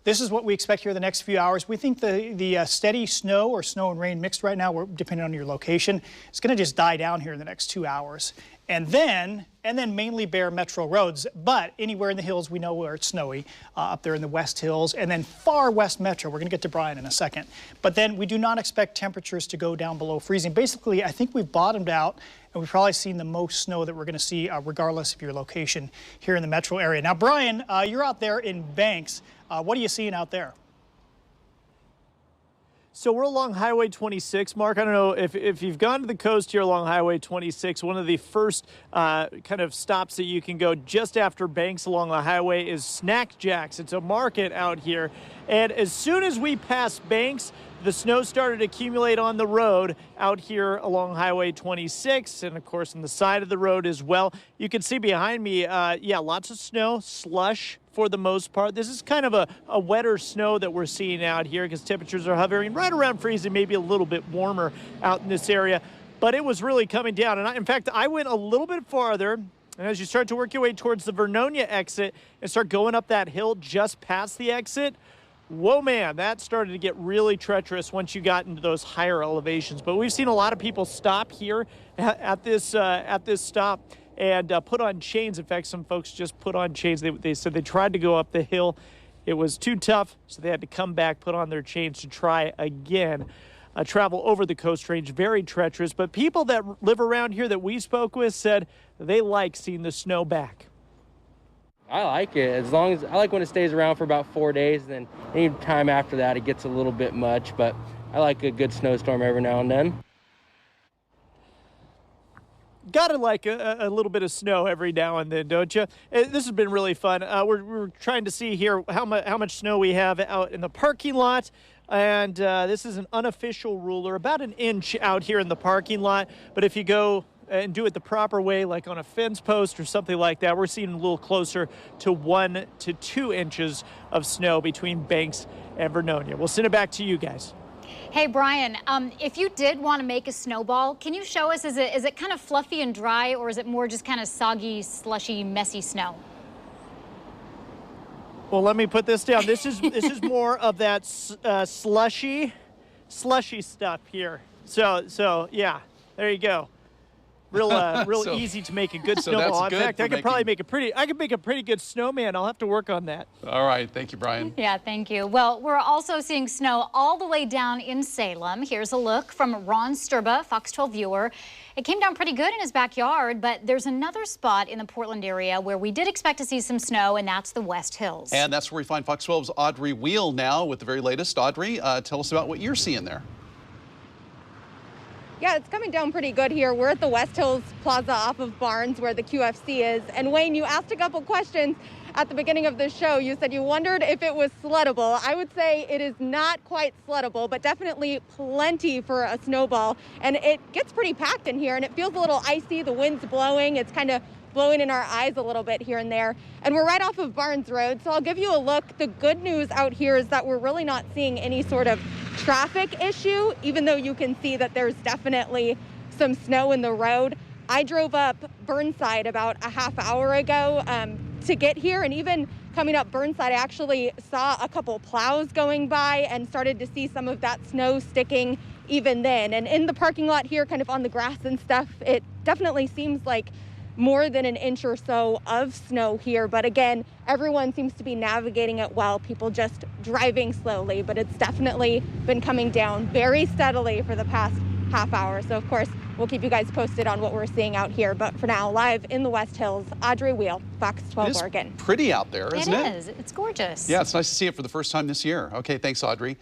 This is what we expect here the next few hours. We think the steady snow or snow and rain mixed right now, depending on your location, is going to just die down here in the next 2 hours. And then mainly bare metro roads, but anywhere in the hills we know where it's snowy, up there in the West Hills, and then far west metro. We're going to get to Brian in a second. But then we do not expect temperatures to go down below freezing. Basically, I think we've bottomed out, and we've probably seen the most snow that we're going to see regardless of your location here in the metro area. Now, Brian, you're out there in Banks. What are you seeing out there? So we're along Highway 26, Mark. I don't know if you've gone to the coast here along Highway 26. One of the first kind of stops that you can go just after Banks along the highway is Snack Jacks. It's a market out here. And as soon as we pass Banks, the snow started to accumulate on the road out here along Highway 26 and, of course, on the side of the road as well. You can see behind me, yeah, lots of snow, slush for the most part. This is kind of a wetter snow that we're seeing out here because temperatures are hovering right around freezing, maybe a little bit warmer out in this area. But it was really coming down. And in fact, I went a little bit farther. And as you start to work your way towards the Vernonia exit and start going up that hill just past the exit, whoa, man, that started to get really treacherous once you got into those higher elevations. But we've seen a lot of people stop here at this stop and put on chains. In fact, some folks just put on chains. They said they tried to go up the hill. It was too tough, so they had to come back, put on their chains to try again. Travel over the Coast Range, very treacherous. But people that live around here that we spoke with said they like seeing the snow back. I like it, as long as I like when it stays around for about 4 days, and then any time after that it gets a little bit much, but I like a good snowstorm every now and then. Gotta like a little bit of snow every now and then, don't you? This has been really fun. We're trying to see here how much snow we have out in the parking lot. And this is an unofficial ruler, about an inch out here in the parking lot. But if you go and do it the proper way, like on a fence post or something like that, we're seeing a little closer to 1 to 2 inches of snow between Banks and Vernonia. We'll send it back to you guys. Hey, Brian, if you did want to make a snowball, can you show us, is it kind of fluffy and dry, or is it more just kind of soggy, slushy, messy snow? Well, let me put this down. This is more of that slushy stuff here. So yeah, there you go. Real so, easy to make a good snowball. In fact, I could make a pretty good snowman. I'll have to work on that. All right, thank you, Brian. Yeah, thank you. Well, we're also seeing snow all the way down in Salem. Here's a look from Ron Sturba, Fox 12 viewer. It came down pretty good in his backyard, but there's another spot in the Portland area where we did expect to see some snow, and that's the West Hills. And that's where we find Fox 12's Audrey Wheel now with the very latest. Audrey, tell us about what you're seeing there. Yeah, it's coming down pretty good here. We're at the West Hills Plaza off of Barnes where the QFC is. And Wayne, you asked a couple questions at the beginning of the show. You said you wondered if it was sleddable. I would say it is not quite sleddable, but definitely plenty for a snowball. And it gets pretty packed in here, and it feels a little icy. The wind's blowing. It's kind of blowing in our eyes a little bit here and there. And we're right off of Barnes Road, so I'll give you a look. The good news out here is that we're really not seeing any sort of traffic issue, even though you can see that there's definitely some snow in the road. I drove up Burnside about a half hour ago to get here, and even coming up Burnside, I actually saw a couple plows going by and started to see some of that snow sticking even then. And in the parking lot here, kind of on the grass and stuff, it definitely seems like more than an inch or so of snow here. But again, everyone seems to be navigating it well. People just driving slowly, but it's definitely been coming down very steadily for the past half hour. So of course, we'll keep you guys posted on what we're seeing out here. But for now, live in the West Hills, Audrey Wheel, Fox 12 Oregon. Pretty out there, isn't it? It is. It's gorgeous. Yeah, it's nice to see it for the first time this year. Okay, thanks, Audrey.